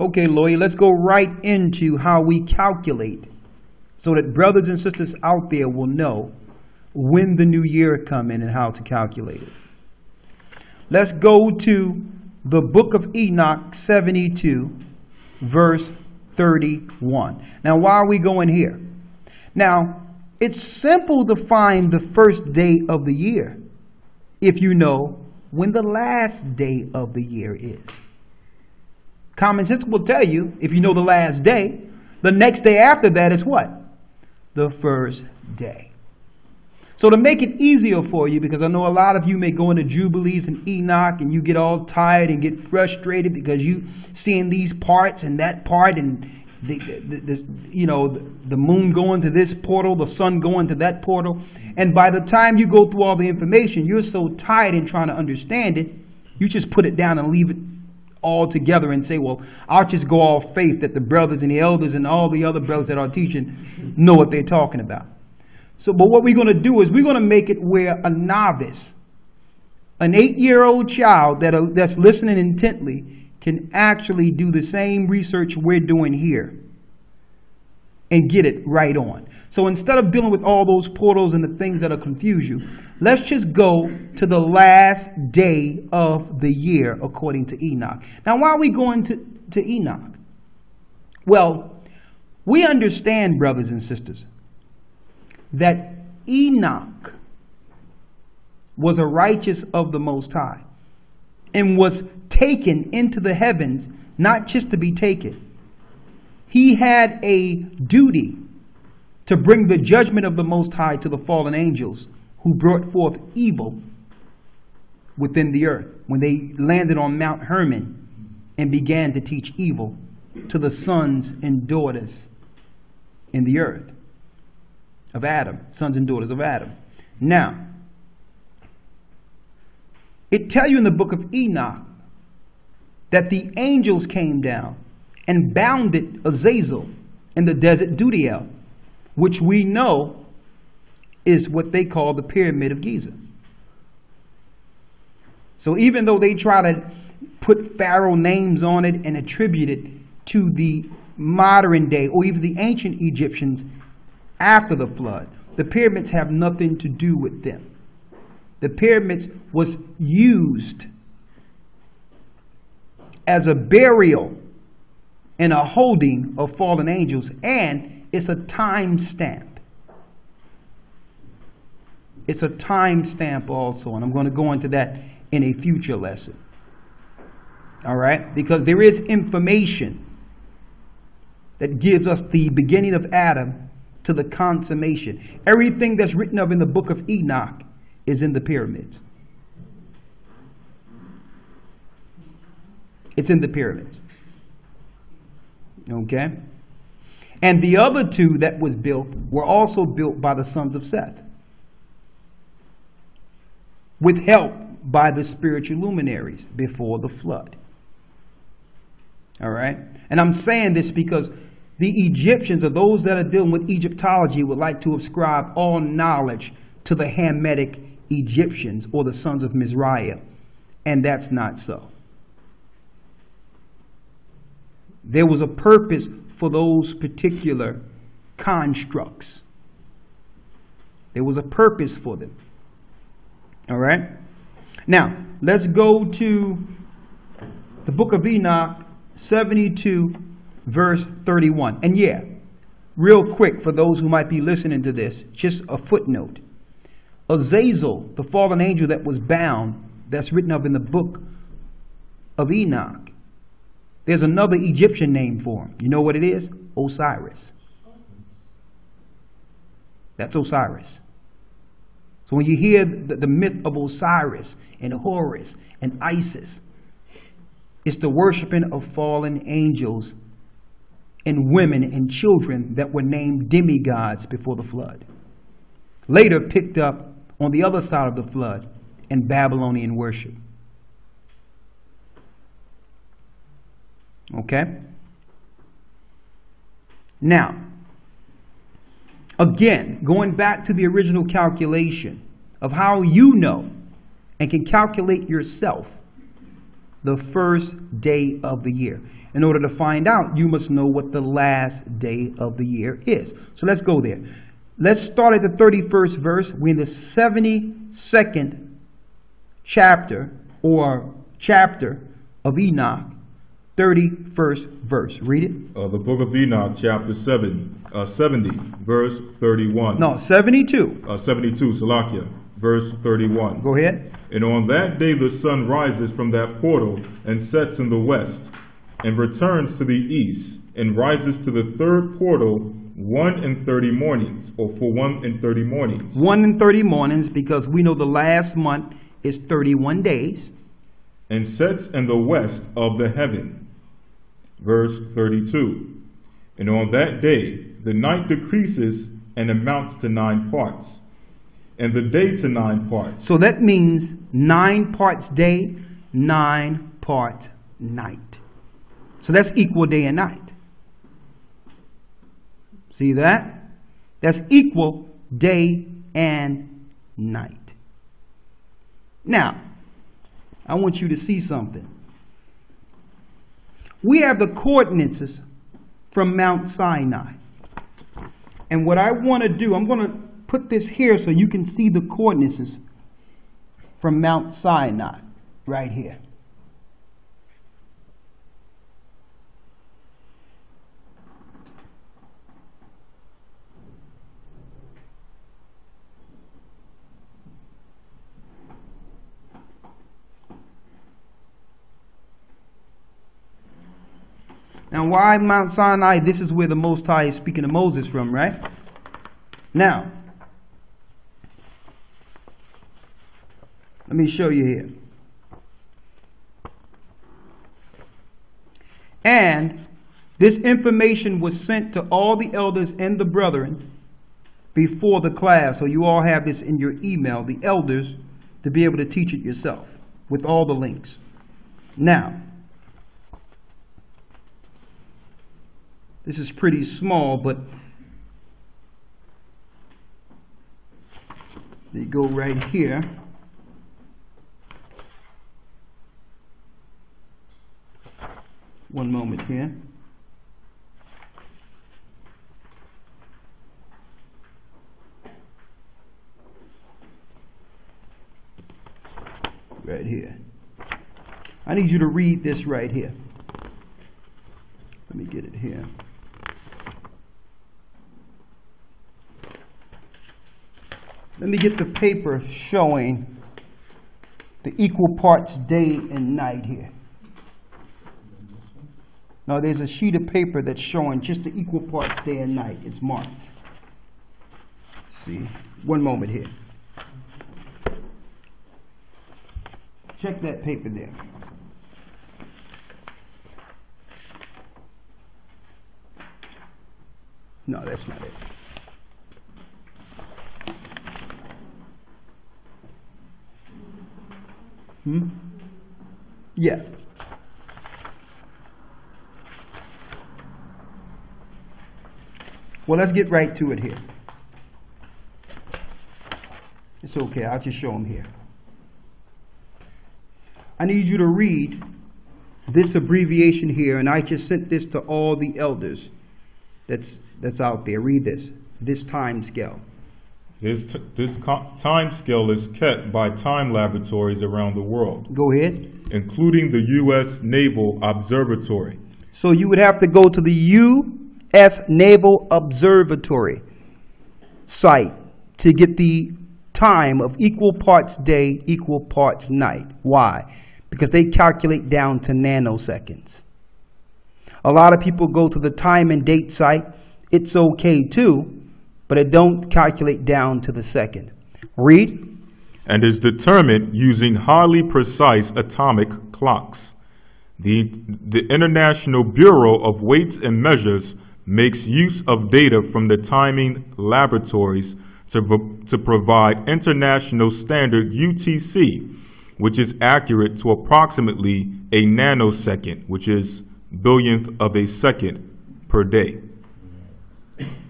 Okay, Lloyd, let's go right into how we calculate so that brothers and sisters out there will know when the new year come in and how to calculate it. Let's go to the book of Enoch 72, verse 31. Now, why are we going here? Now, it's simple to find the first day of the year if you know when the last day of the year is. Common sense will tell you, if you know the last day, the next day after that is what? The first day. So to make it easier for you, because I know a lot of you may go into Jubilees and Enoch and you get all tired and get frustrated because you seeing these parts and that part and the moon going to this portal, the sun going to that portal. And by the time you go through all the information, you're so tired in trying to understand it, you just put it down and leave it all together and say, well, I'll just go off faith that the brothers and the elders and all the other brothers that are teaching know what they're talking about. So, but what we're going to do is we're going to make it where a novice, an 8-year-old child that's listening intently can actually do the same research we're doing here and get it right on. So instead of dealing with all those portals and the things that'll confuse you, let's just go to the last day of the year according to Enoch. Now, why are we going to Enoch? Well, we understand, brothers and sisters, that Enoch was a righteous of the Most High and was taken into the heavens, not just to be taken. He had a duty to bring the judgment of the Most High to the fallen angels who brought forth evil within the earth when they landed on Mount Hermon and began to teach evil to the sons and daughters in the earth of Adam, sons and daughters of Adam. Now, it tells you in the book of Enoch that the angels came down and bounded Azazel in the desert Dudiel, which we know is what they call the Pyramid of Giza. So even though they try to put pharaoh names on it and attribute it to the modern day or even the ancient Egyptians after the flood, the pyramids have nothing to do with them. The pyramids was used as a burial and a holding of fallen angels, and it's a time stamp. It's a time stamp also, and I'm going to go into that in a future lesson. All right? Because there is information that gives us the beginning of Adam to the consummation. Everything that's written of in the book of Enoch is in the pyramids. It's in the pyramids. Okay? And the other two that was built were also built by the sons of Seth, with help by the spiritual luminaries before the flood. All right? And I'm saying this because the Egyptians, or those that are dealing with Egyptology, would like to ascribe all knowledge to the Hamitic Egyptians or the sons of Mizraim. And that's not so. There was a purpose for those particular constructs. There was a purpose for them. All right? Now, let's go to the book of Enoch 72, verse 31. And yeah, real quick for those who might be listening to this, just a footnote. Azazel, the fallen angel that was bound, that's written up in the book of Enoch. There's another Egyptian name for him. You know what it is? Osiris. That's Osiris. So when you hear the myth of Osiris and Horus and Isis, it's the worshiping of fallen angels and women and children that were named demigods before the flood. Later picked up on the other side of the flood in Babylonian worship. Okay? Now, again, going back to the original calculation of how you know and can calculate yourself The first day of the year. In order to find out, you must know what the last day of the year is. So let's go there. Let's start at the 31st verse. We're in the 72nd chapter of Enoch, 31st verse. Read it. The book of Enoch, chapter 70, verse 31. No, 72. 72, Salakia, verse 31. Go ahead. And on that day the sun rises from that portal and sets in the west, and returns to the east, and rises to the third portal 1:30 mornings, or for 1:30 mornings. 1:30 mornings, because we know the last month is 31 days. And sets in the west of the heaven. Verse 32. And on that day the night decreases and amounts to 9 parts, and the day to 9 parts. So that means 9 parts day, 9 parts night. So that's equal day and night. See that? That's equal day and night. Now, I want you to see something. We have the coordinates from Mount Sinai. And what I want to do, I'm going to put this here so you can see the coordinates from Mount Sinai right here. Now, why Mount Sinai? This is where the Most High is speaking to Moses from, right? Now, let me show you here. And this information was sent to all the elders and the brethren before the class. So you all have this in your email, the elders, to be able to teach it yourself with all the links. Now, this is pretty small, but they go right here. One moment here. Right here. I need you to read this right here. Let me get it here. Let me get the paper showing the equal parts day and night here. Now there's a sheet of paper that's showing just the equal parts day and night. It's marked. See, one moment here. Check that paper there. No, that's not it. Yeah. Well, let's get right to it here. It's okay. I'll just show them here. I need you to read this abbreviation here, and I just sent this to all the elders that's out there. Read this time scale. This time scale is kept by time laboratories around the world. Go ahead. Including the U.S. Naval Observatory. So you would have to go to the U.S. Naval Observatory site to get the time of equal parts day, equal parts night. Why? Because they calculate down to nanoseconds. A lot of people go to the time and date site. It's okay too, but it don't calculate down to the second. Read. And is determined using highly precise atomic clocks. The International Bureau of Weights and Measures makes use of data from the timing laboratories to provide international standard UTC, which is accurate to approximately a nanosecond, which is billionth of a second per day.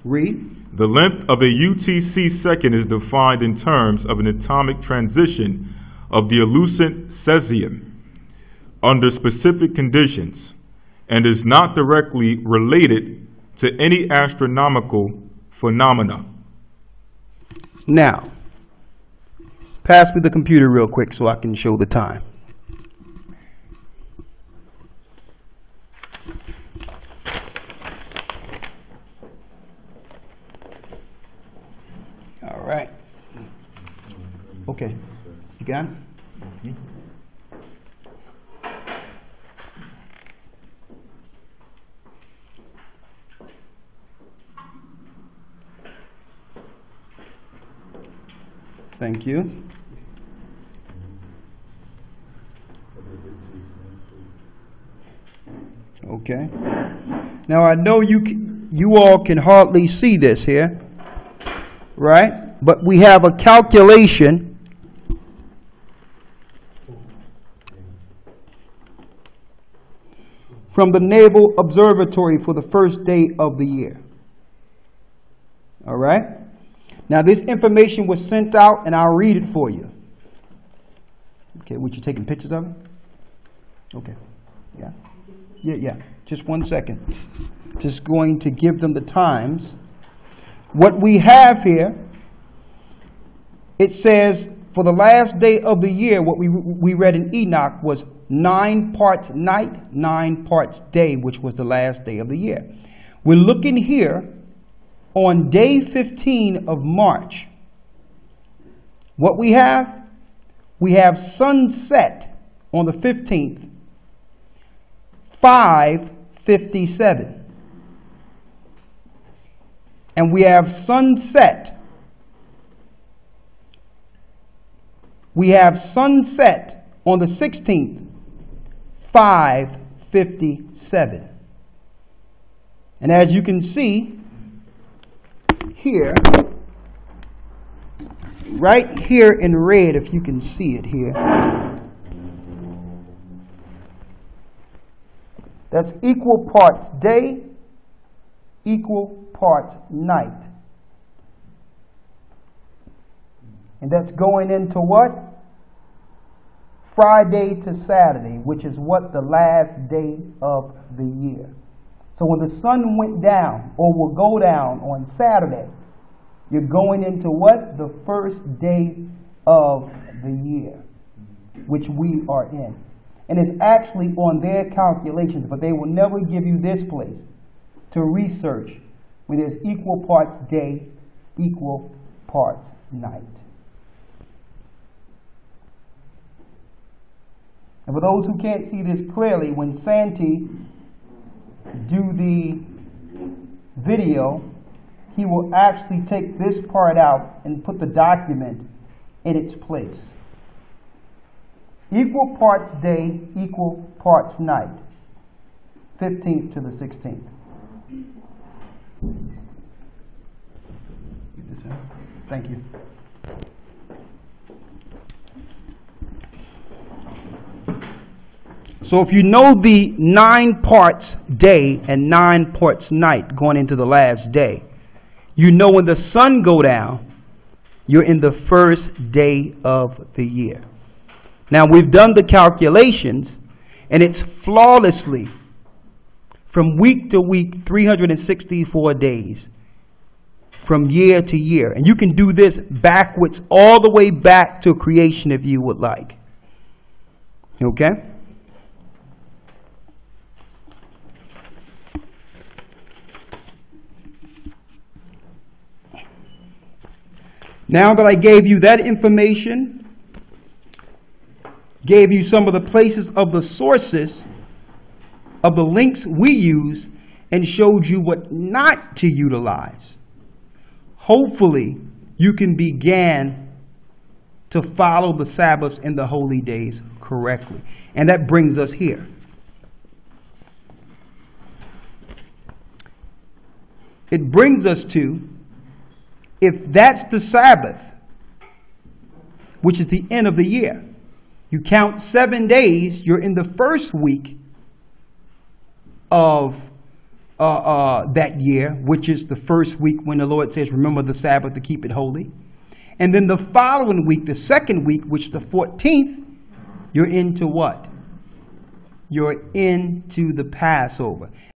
Read. The length of a UTC second is defined in terms of an atomic transition of the elucent cesium under specific conditions and is not directly related to any astronomical phenomena. Now, pass me the computer real quick so I can show the time. All right. Okay. You got it? Thank you. Okay. Now I know you all can hardly see this here, right? But we have a calculation from the Naval Observatory for the first day of the year. All right? Now this information was sent out, and I'll read it for you. Okay, would you taking pictures of it? Okay. Yeah. Yeah. Just 1 second. Just going to give them the times. What we have here, it says for the last day of the year, what we read in Enoch was 9 parts night, 9 parts day, which was the last day of the year. We're looking here on day 15 of March. What we have sunset on the 15th, 5:57. And we have sunset. We have sunset on the 16th, 5:57. And as you can see here, right here in red, if you can see it here, that's equal parts day, equal parts night. And that's going into what? Friday to Saturday, which is what? The last day of the year. So when the sun went down, or will go down on Saturday, you're going into what? The first day of the year, which we are in. And it's actually on their calculations, but they will never give you this place to research when there's equal parts day, equal parts night. And for those who can't see this clearly, when Santee do the video, he will actually take this part out and put the document in its place. Equal parts day, equal parts night. 15th to the 16th. Thank you. So if you know the 9 parts day and 9 parts night going into the last day, you know when the sun go down, you're in the first day of the year. Now we've done the calculations, and it's flawlessly from week to week, 364 days, from year to year. And you can do this backwards all the way back to creation if you would like. Okay? Now that I gave you that information, gave you some of the places of the sources of the links we use, and showed you what not to utilize, hopefully you can begin to follow the Sabbaths and the holy days correctly. And that brings us here. It brings us to, if that's the Sabbath, which is the end of the year, you count 7 days, you're in the first week of that year, which is the first week when the Lord says, remember the Sabbath to keep it holy. And then the following week, the second week, which is the 14th, you're into what? you're into the Passover.